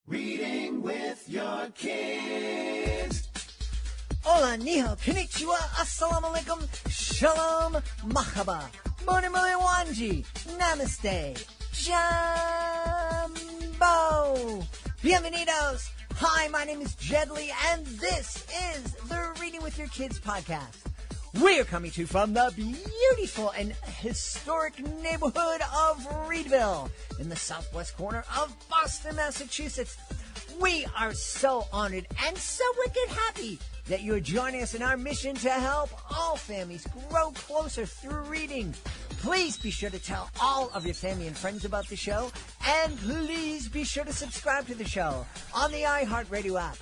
Reading with your kids. Hola, niha, konnichiwa, assalamu alaikum, shalom, mahaba, bonimule wanji, namaste, jambo, bienvenidos. Hi, my name is Jedley, and this is the Reading with Your Kids podcast. We are coming to you from the beautiful and historic neighborhood of Reedville in the southwest corner of Boston, Massachusetts. We are so honored and so wicked happy that you're joining us in our mission to help all families grow closer through reading. Please be sure to tell all of your family and friends about the show, and please be sure to subscribe to the show on the iHeartRadio app,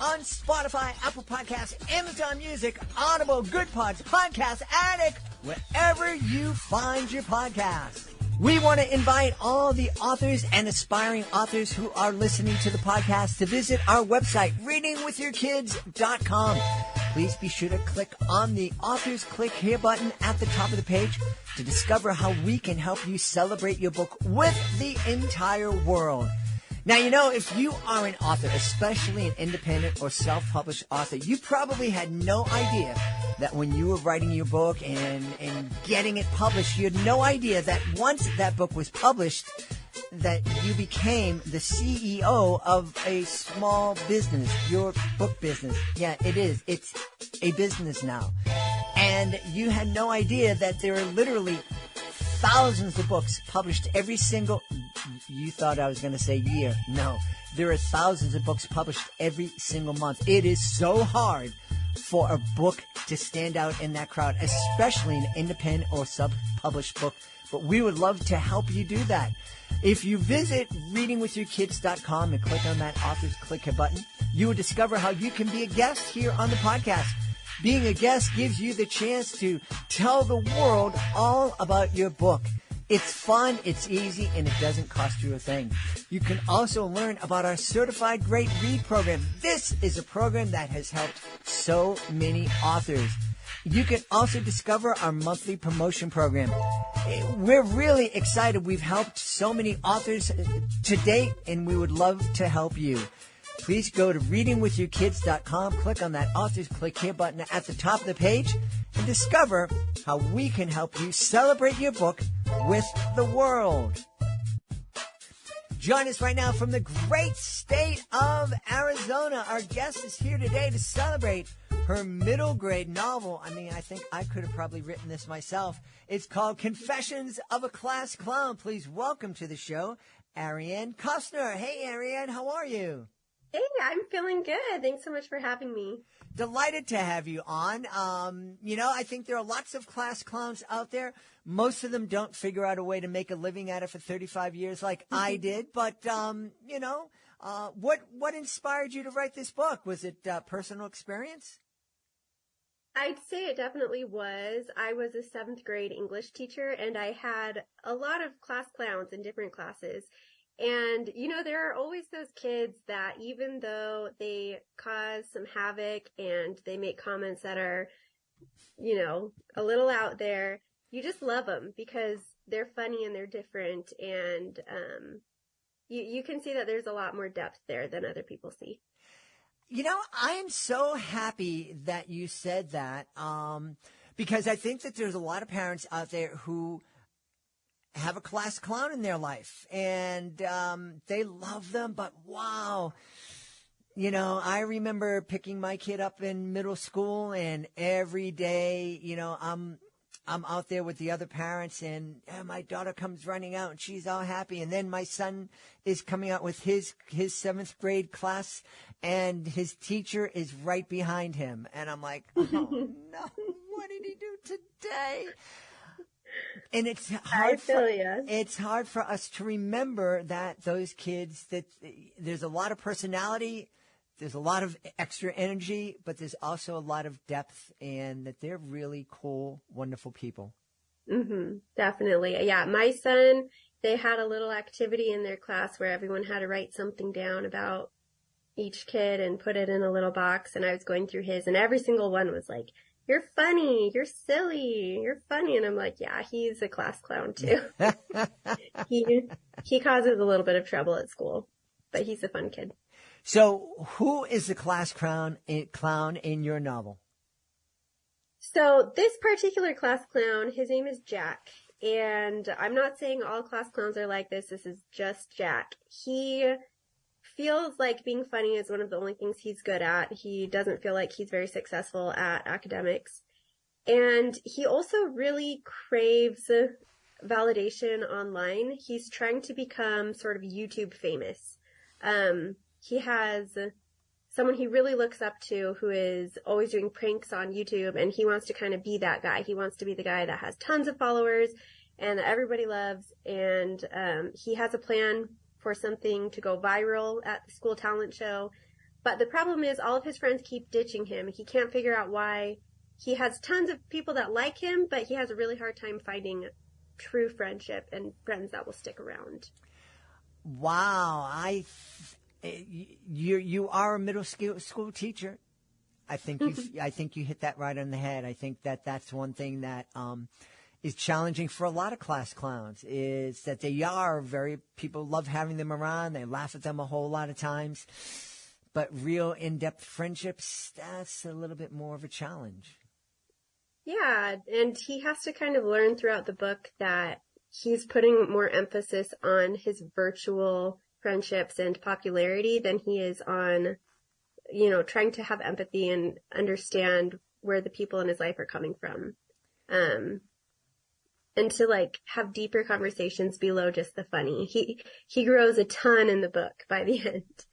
on Spotify, Apple Podcasts, Amazon Music, Audible, Good Pods, Podcast Addict, wherever you find your podcasts. We want to invite all the authors and aspiring authors who are listening to the podcast to visit our website, readingwithyourkids.com. Please be sure to click on the Authors Click Here button at the top of the page to discover how we can help you celebrate your book with the entire world. Now, you know, if you are an author, especially an independent or self-published author, you probably had no idea that when you were writing your book and getting it published, you had no idea that once that book was published, that you became the CEO of a small business, your book business. Yeah, it is. It's a business now. And you had no idea that there are literally thousands of books published every single... You thought I was going to say year. No, there are thousands of books published every single month. It is so hard for a book to stand out in that crowd, especially an independent or sub-published book. But we would love to help you do that. If you visit readingwithyourkids.com and click on that Authors Click Here button, you will discover how you can be a guest here on the podcast. Being a guest gives you the chance to tell the world all about your book. It's fun, it's easy, and it doesn't cost you a thing. You can also learn about our Certified Great Read program. This is a program that has helped so many authors. You can also discover our monthly promotion program. We're really excited. We've helped so many authors to date, and we would love to help you. Please go to readingwithyourkids.com, click on that Authors Click Here button at the top of the page, and discover how we can help you celebrate your book with the world. Join us right now from the great state of Arizona. Our guest is here today to celebrate her middle grade novel. I mean, I think I could have probably written this myself. It's called Confessions of a Class Clown. Please welcome to the show, Ariane Costner. Hey, Ariane, how are you? Hey, I'm feeling good. Thanks so much for having me. Delighted to have you on. I think there are lots of class clowns out there. Most of them don't figure out a way to make a living at it for 35 years like I did. But, what inspired you to write this book? Was it personal experience? I'd say it definitely was. I was a 7th grade English teacher, and I had a lot of class clowns in different classes. And, there are always those kids that even though they cause some havoc and they make comments that are, a little out there, you just love them because they're funny and they're different. And you can see that there's a lot more depth there than other people see. I am so happy that you said that because I think that there's a lot of parents out there who have a class clown in their life, and they love them, but wow. I remember picking my kid up in middle school, and every day, I'm out there with the other parents, and my daughter comes running out, and she's all happy, and then my son is coming out with his 7th grade class, and his teacher is right behind him, and I'm like, oh, no, what did he do today? And it's hard it's hard for us to remember that those kids, that there's a lot of personality, there's a lot of extra energy, but there's also a lot of depth, and that they're really cool, wonderful people. Mm-hmm. Definitely. Yeah. My son, they had a little activity in their class where everyone had to write something down about each kid and put it in a little box. And I was going through his, and every single one was like, "You're funny, you're silly, you're funny." And I'm like, yeah, he's a class clown too. He causes a little bit of trouble at school. but he's a fun kid. So who is the clown in your novel? So this particular class clown, his name is Jack. And I'm not saying all class clowns are like this. This is just Jack. He feels like being funny is one of the only things he's good at. He doesn't feel like he's very successful at academics. And he also really craves validation online. He's trying to become sort of YouTube famous. He has someone he really looks up to who is always doing pranks on YouTube, and he wants to kind of be that guy. He wants to be the guy that has tons of followers and that everybody loves. And he has a plan for something to go viral at the school talent show. But the problem is all of his friends keep ditching him. He can't figure out why. He has tons of people that like him, but he has a really hard time finding true friendship and friends that will stick around. Wow, you are a middle school teacher. I think you hit that right on the head. I think that's one thing that is challenging for a lot of class clowns is that they are people love having them around. They laugh at them a whole lot of times, but real in-depth friendships, that's a little bit more of a challenge. Yeah, and he has to kind of learn throughout the book that he's putting more emphasis on his virtual friendships and popularity than he is on, trying to have empathy and understand where the people in his life are coming from. And to have deeper conversations below just the funny. He grows a ton in the book by the end.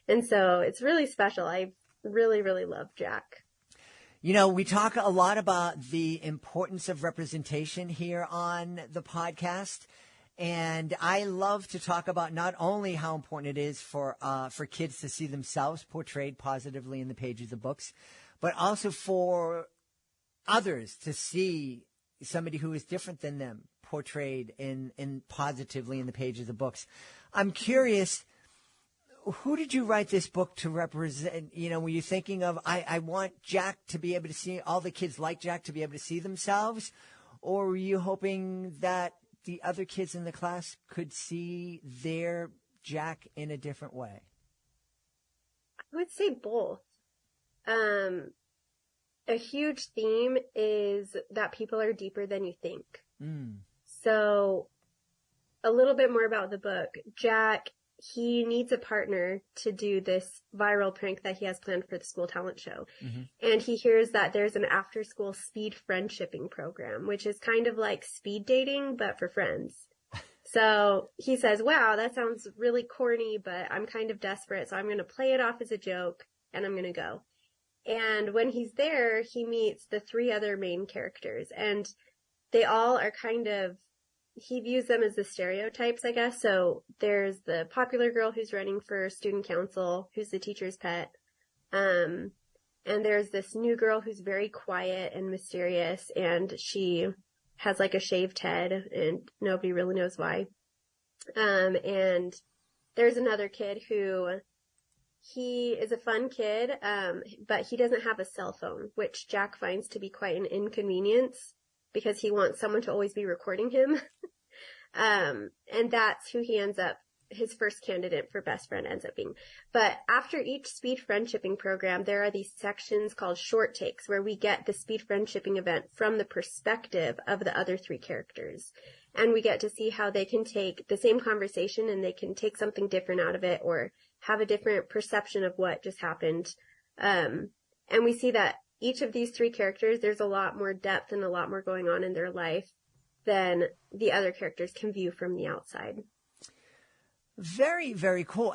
And so it's really special. I really, really love Jack. We talk a lot about the importance of representation here on the podcast. And I love to talk about not only how important it is for kids to see themselves portrayed positively in the pages of books, but also for others to see somebody who is different than them portrayed in positively in the pages of books. I'm curious, who did you write this book to represent? Were you thinking of, I want Jack to be able to see, all the kids like Jack to be able to see themselves? Or were you hoping that the other kids in the class could see their Jack in a different way? I would say both. A huge theme is that people are deeper than you think. So a little bit more about the book. Jack, he needs a partner to do this viral prank that he has planned for the school talent show. Mm-hmm. And he hears that there's an after-school speed friendshipping program, which is kind of like speed dating, but for friends. So he says, wow, that sounds really corny, but I'm kind of desperate, so I'm going to play it off as a joke, and I'm going to go. And when he's there, he meets the three other main characters, and they all are he views them as the stereotypes, I guess. So there's the popular girl who's running for student council, who's the teacher's pet. And there's this new girl who's very quiet and mysterious, and she has a shaved head, and nobody really knows why. And there's another kid who, he is a fun kid, but he doesn't have a cell phone, which Jack finds to be quite an inconvenience, because he wants someone to always be recording him. And that's who his first candidate for best friend ends up being. But after each speed friendshipping program, there are these sections called short takes where we get the speed friendshipping event from the perspective of the other three characters. And we get to see how they can take the same conversation and they can take something different out of it or have a different perception of what just happened. And we see that each of these three characters, there's a lot more depth and a lot more going on in their life than the other characters can view from the outside. Very, very cool.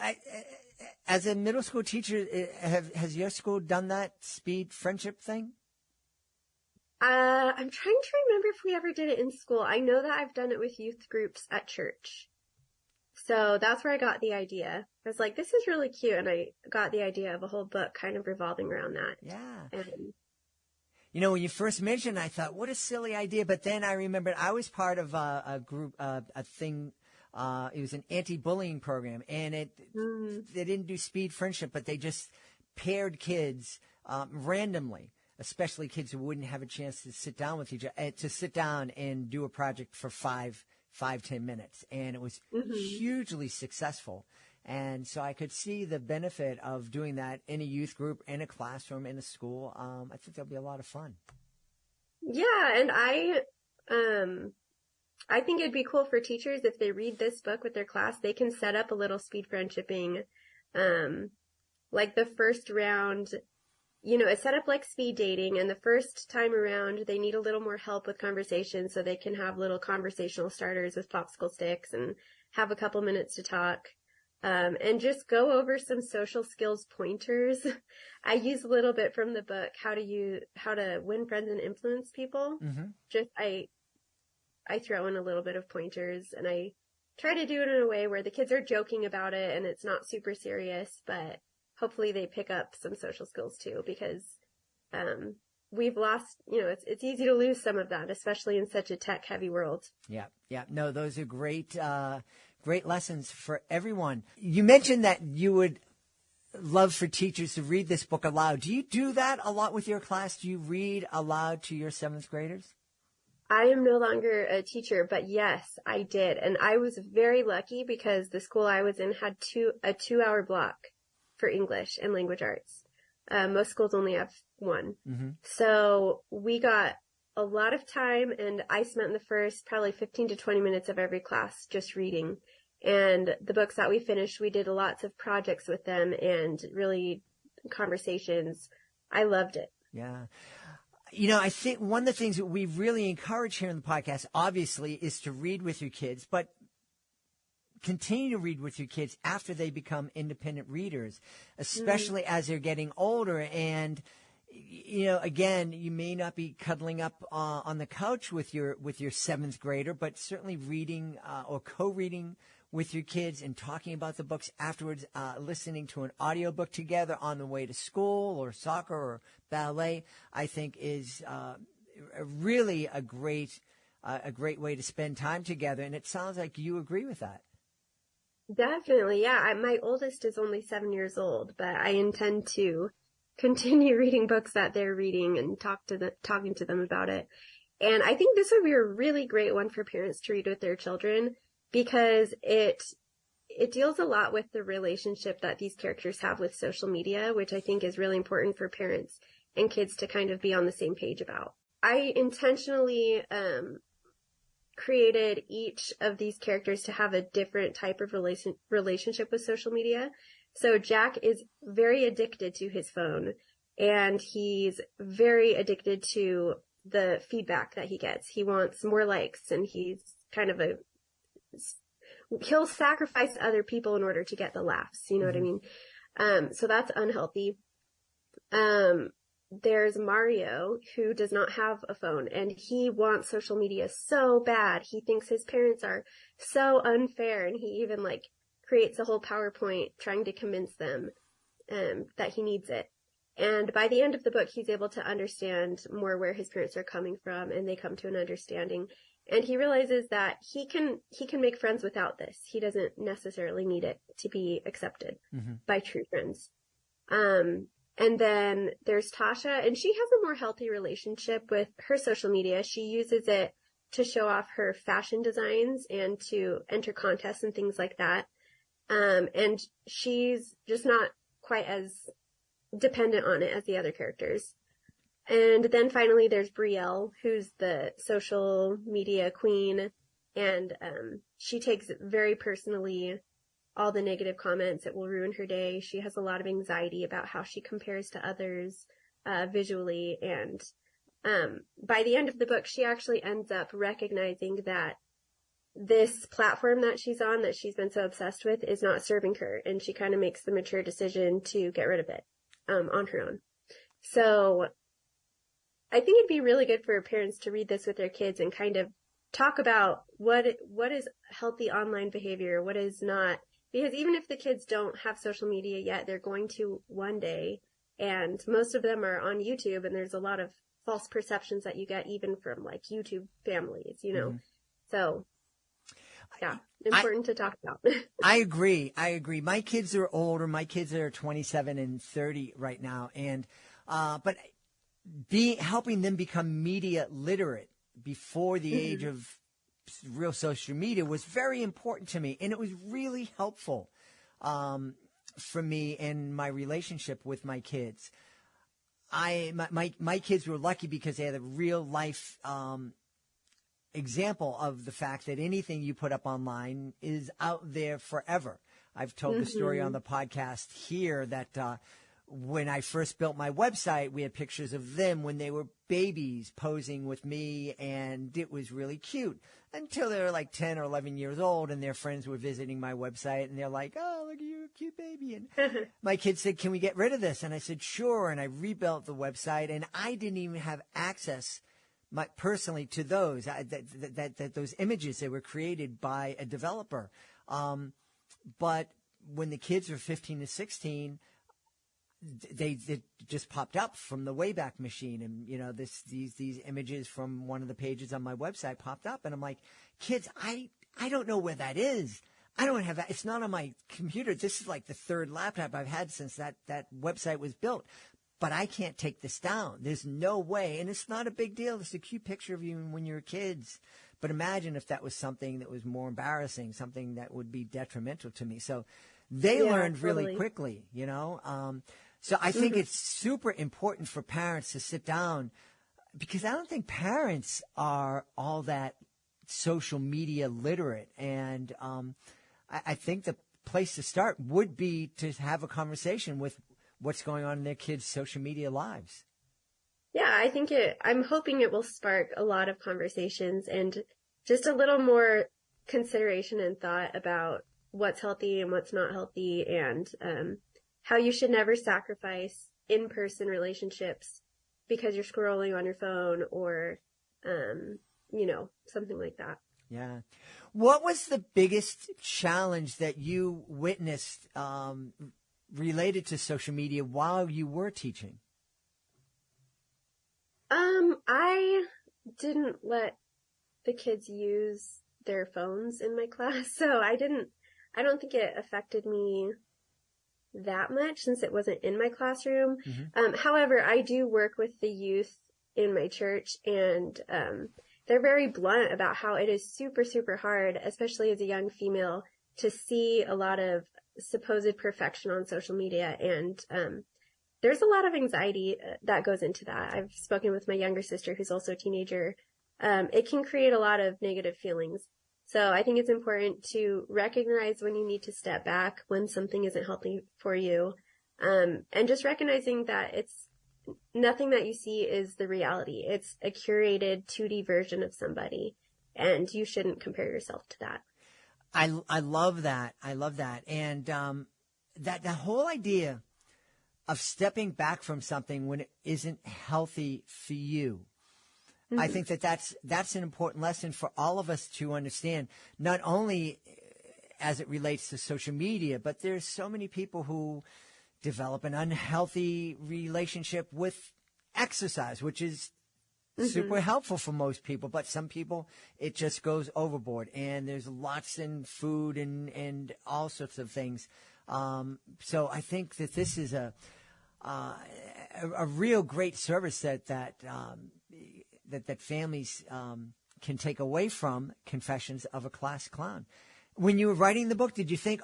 As a middle school teacher, has your school done that speed friendship thing? I'm trying to remember if we ever did it in school. I know that I've done it with youth groups at church. So that's where I got the idea. I was like, this is really cute. And I got the idea of a whole book kind of revolving around that. Yeah. And, when you first mentioned it, I thought, what a silly idea. But then I remembered I was part of a group, a thing. It was an anti-bullying program, and they didn't do speed friendship, but they just paired kids randomly, especially kids who wouldn't have a chance to sit down with each other, to sit down and do a project for 5-10 minutes. And it was hugely successful. And so I could see the benefit of doing that in a youth group, in a classroom, in a school. I think that'll be a lot of fun. Yeah, and I think it'd be cool for teachers if they read this book with their class. They can set up a little speed friendshipping, like the first round, it's set up like speed dating, and the first time around they need a little more help with conversation, so they can have little conversational starters with popsicle sticks and have a couple minutes to talk. And just go over some social skills pointers. I use a little bit from the book, how to win friends and influence people. Mm-hmm. I throw in a little bit of pointers, and I try to do it in a way where the kids are joking about it and it's not super serious, but hopefully they pick up some social skills too, because, we've lost, it's easy to lose some of that, especially in such a tech heavy world. Yeah. Yeah. No, those are great lessons for everyone. You mentioned that you would love for teachers to read this book aloud. Do you do that a lot with your class? Do you read aloud to your 7th graders? I am no longer a teacher, but yes, I did. And I was very lucky because the school I was in had a 2-hour block for English and language arts. Most schools only have one. Mm-hmm. So we got a lot of time, and I spent the first probably 15 to 20 minutes of every class just reading. And the books that we finished, we did lots of projects with them and really conversations. I loved it. Yeah. I think one of the things that we really encourage here in the podcast, obviously, is to read with your kids, but continue to read with your kids after they become independent readers, especially as they're getting older. And, again, you may not be cuddling up on the couch with your 7th grader, but certainly reading or co-reading with your kids and talking about the books afterwards, listening to an audiobook together on the way to school or soccer or ballet, I think is really a great way to spend time together. And it sounds like you agree with that. Definitely. Yeah. My oldest is only 7 years old, but I intend to continue reading books that they're reading and talking to them about it. And I think this would be a really great one for parents to read with their children, because it deals a lot with the relationship that these characters have with social media, which I think is really important for parents and kids to kind of be on the same page about. I intentionally created each of these characters to have a different type of relationship with social media. So Jack is very addicted to his phone, and he's very addicted to the feedback that he gets. He wants more likes, and he's kind of he'll sacrifice other people in order to get the laughs. You know what I mean? So that's unhealthy. There's Mario, who does not have a phone, and he wants social media so bad. He thinks his parents are so unfair, and he even creates a whole PowerPoint trying to convince them that he needs it. And by the end of the book, he's able to understand more where his parents are coming from, and they come to an understanding. And he realizes that he can make friends without this. He doesn't necessarily need it to be accepted by true friends. And then there's Tasha, and she has a more healthy relationship with her social media. She uses it to show off her fashion designs and to enter contests and things like that. And she's just not quite as dependent on it as the other characters. And then finally there's Brielle, who's the social media queen, and she takes very personally all the negative comments. It will ruin her day. She has a lot of anxiety about how she compares to others visually, and by the end of the book, she actually ends up recognizing that this platform that she's on, that she's been so obsessed with, is not serving her, and she kind of makes the mature decision to get rid of it on her own. So I think it'd be really good for parents to read this with their kids and kind of talk about what is healthy online behavior, what is not. Because even if the kids don't have social media yet, they're going to one day, and most of them are on YouTube, and there's a lot of false perceptions that you get even from YouTube families, So yeah, important to talk about. I agree. My kids are older. My kids are 27 and 30 right now, and but helping them become media literate before the age of real social media was very important to me, and it was really helpful for me in my relationship with my kids. My kids were lucky because they had a real life example of the fact that anything you put up online is out there forever. I've told the story on the podcast here that when I first built my website, we had pictures of them when they were babies posing with me, and it was really cute until they were like 10 or 11 years old, and their friends were visiting my website, and they're like, oh, look at you, cute baby. And my kids said, can we get rid of this? And I said, sure. And I rebuilt the website, and I didn't even have access personally to those, those images that were created by a developer. But when the kids were 15 to 16, they just popped up from the Wayback Machine, and these images from one of the pages on my website popped up, and I'm like, kids, I don't know where that is. I don't have that. It's not on my computer. This is like the third laptop I've had since that website was built, but I can't take this down. There's no way, and it's not a big deal. It's a cute picture of you when you were kids. But imagine if that was something that was more embarrassing, something that would be detrimental to me. So they learned really quickly, So I think it's super important for parents to sit down, because I don't think parents are all that social media literate. And I think the place to start would be to have a conversation with what's going on in their kids' social media lives. Yeah, I'm hoping it will spark a lot of conversations and just a little more consideration and thought about what's healthy and what's not healthy, and how you should never sacrifice in-person relationships because you're scrolling on your phone or, something like that. Yeah. What was the biggest challenge that you witnessed related to social media while you were teaching? I didn't let the kids use their phones in my class, so I don't think it affected me that much since it wasn't in my classroom. However, I do work with the youth in my church, and they're very blunt about how it is super, super hard, especially as a young female, to see a lot of supposed perfection on social media. And there's a lot of anxiety that goes into that. I've spoken with my younger sister, who's also a teenager. It can create a lot of negative feelings. So I think it's important to recognize when you need to step back, when something isn't healthy for you, and just recognizing that it's nothing that you see is the reality. It's a curated 2D version of somebody, and you shouldn't compare yourself to that. I love that. I love that. And that the whole idea of stepping back from something when it isn't healthy for you. I think that's an important lesson for all of us to understand, not only as it relates to social media, but there's so many people who develop an unhealthy relationship with exercise, which is super helpful for most people, but some people, it just goes overboard, and there's lots in food and all sorts of things. So I think that this is a real great service that families can take away from Confessions of a Class Clown. When you were writing the book, did you think,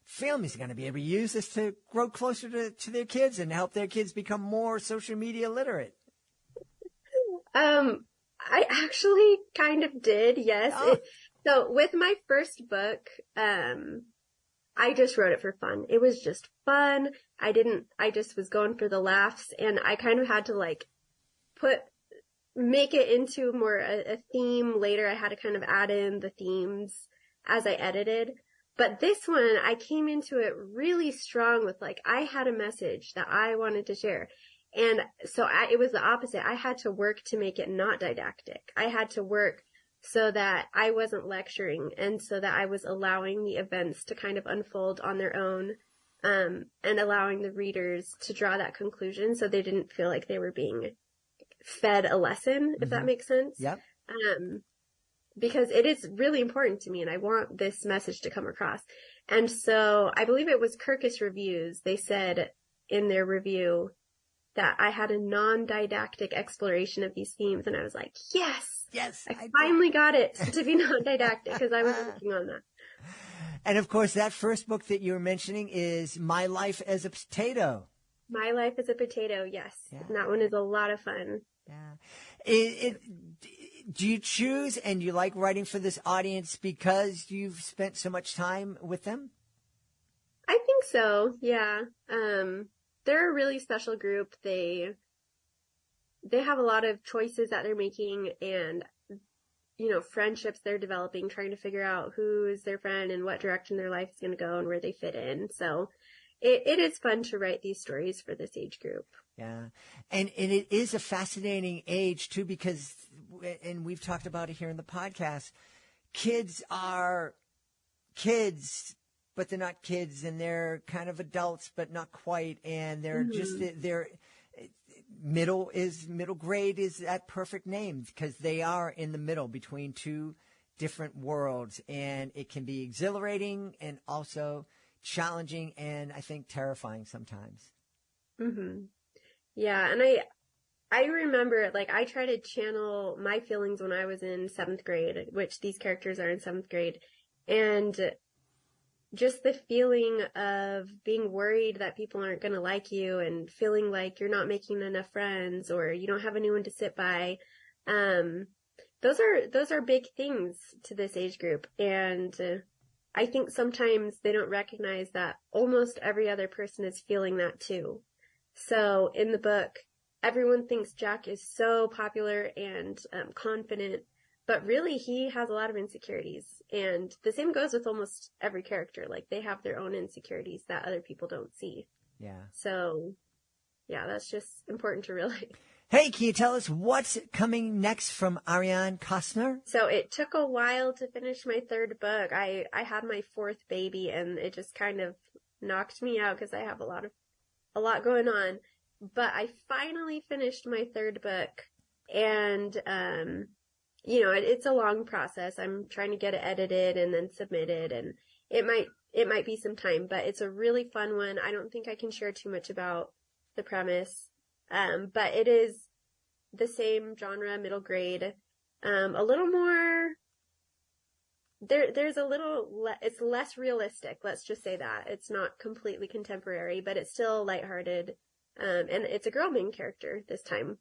families are going to be able to use this to grow closer to their kids and help their kids become more social media literate? I actually kind of did, yes. So with my first book, I just wrote it for fun. It was just fun. I just was going for the laughs, and I kind of had to make it into more a theme later. I had to kind of add in the themes as I edited. But this one, I came into it really strong with I had a message that I wanted to share. And so it was the opposite. I had to work to make it not didactic. I had to work so that I wasn't lecturing, and so that I was allowing the events to kind of unfold on their own, and allowing the readers to draw that conclusion so they didn't feel like they were being fed a lesson, if that makes sense. Yep. Because it is really important to me, and I want this message to come across. And so I believe it was Kirkus Reviews. They said in their review that I had a non-didactic exploration of these themes, and I was like, yes, I finally got it to be non-didactic, because I was working on that. And of course, that first book that you were mentioning is My Life as a Potato. My Life as a Potato, yes. Yeah. And that one is a lot of fun. Yeah. Do you choose and you like writing for this audience because you've spent so much time with them? I think so, yeah. They're a really special group. They have a lot of choices that they're making and, friendships they're developing, trying to figure out who is their friend and what direction their life is going to go and where they fit in. So it is fun to write these stories for this age group. Yeah. And it is a fascinating age, too, because, and we've talked about it here in the podcast, kids are kids, but they're not kids, and they're kind of adults, but not quite, and they're they're middle grade is that perfect name because they are in the middle between two different worlds, and it can be exhilarating and also challenging and I think terrifying sometimes. Mm-hmm. Yeah, and I remember, I try to channel my feelings when I was in 7th grade, which these characters are in 7th grade, and just the feeling of being worried that people aren't going to like you and feeling like you're not making enough friends or you don't have anyone to sit by. Those are big things to this age group. And I think sometimes they don't recognize that almost every other person is feeling that too. So in the book, everyone thinks Jack is so popular and confident, but really he has a lot of insecurities. And the same goes with almost every character. They have their own insecurities that other people don't see. Yeah. So, yeah, that's just important to realize. Hey, can you tell us what's coming next from Ariane Kostner? So it took a while to finish my 3rd book. I had my 4th baby and it just kind of knocked me out because I have a lot going on. But I finally finished my 3rd book and, it's a long process. I'm trying to get it edited and then submitted, and it might be some time, but it's a really fun one. I don't think I can share too much about the premise. But it is the same genre, middle grade, a little more, there's a little, it's less realistic. Let's just say that. It's not completely contemporary, but it's still lighthearted. And it's a girl main character this time,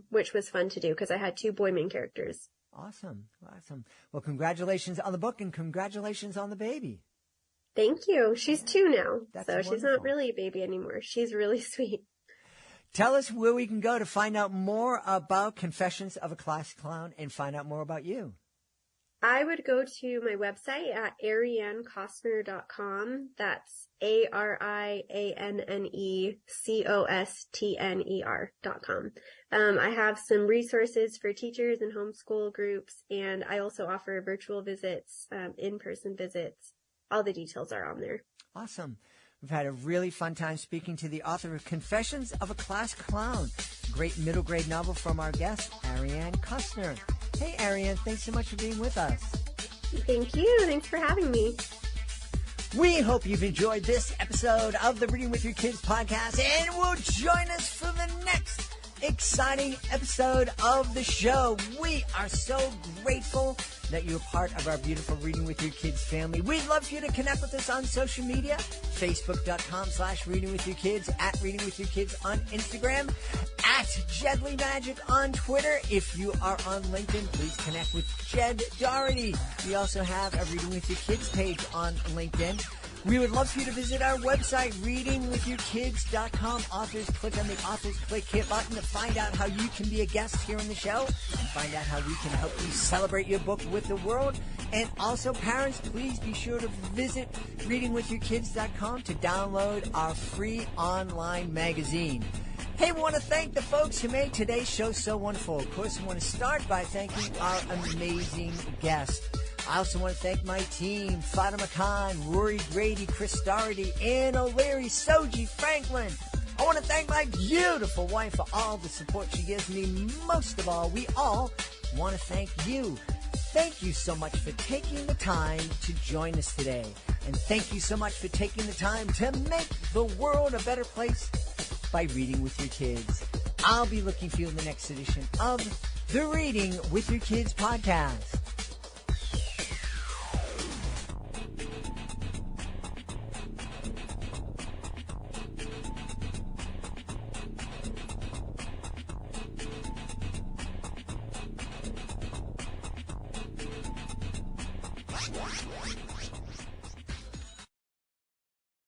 which was fun to do because I had 2 boy main characters. Awesome. Well, congratulations on the book and congratulations on the baby. Thank you. She's 2 now, That's so wonderful. she's not really a baby anymore. She's really sweet. Tell us where we can go to find out more about Confessions of a Class Clown and find out more about you. I would go to my website at ariannekostner.com. That's ARIANNECOSTNER.com. I have some resources for teachers and homeschool groups, and I also offer virtual visits, in-person visits. All the details are on there. Awesome. We've had a really fun time speaking to the author of Confessions of a Class Clown, great middle grade novel from our guest, Ariane Kostner. Hey, Ariane, thanks so much for being with us. Thank you. Thanks for having me. We hope you've enjoyed this episode of the Reading with Your Kids podcast and will join us for the next exciting episode of the show. We are so grateful that you're part of our beautiful Reading with Your Kids family. We'd love for you to connect with us on social media, facebook.com/readingwithyourkids, at Reading with Your Kids on Instagram, at Jedley Magic on Twitter. If you are on LinkedIn, please connect with Jed Doherty. We also have a Reading with Your Kids page on LinkedIn. We would love for you to visit our website, readingwithyourkids.com. Authors, click on the Authors Click Here button to find out how you can be a guest here on the show and find out how we can help you celebrate your book with the world. And also, parents, please be sure to visit readingwithyourkids.com to download our free online magazine. Hey, we want to thank the folks who made today's show so wonderful. Of course, we want to start by thanking our amazing guest. I also want to thank my team, Fatima Khan, Rory Grady, Chris Doherty, Ann O'Leary, Soji Franklin. I want to thank my beautiful wife for all the support she gives me. Most of all, we all want to thank you. Thank you so much for taking the time to join us today. And thank you so much for taking the time to make the world a better place by reading with your kids. I'll be looking for you in the next edition of the Reading with Your Kids podcast.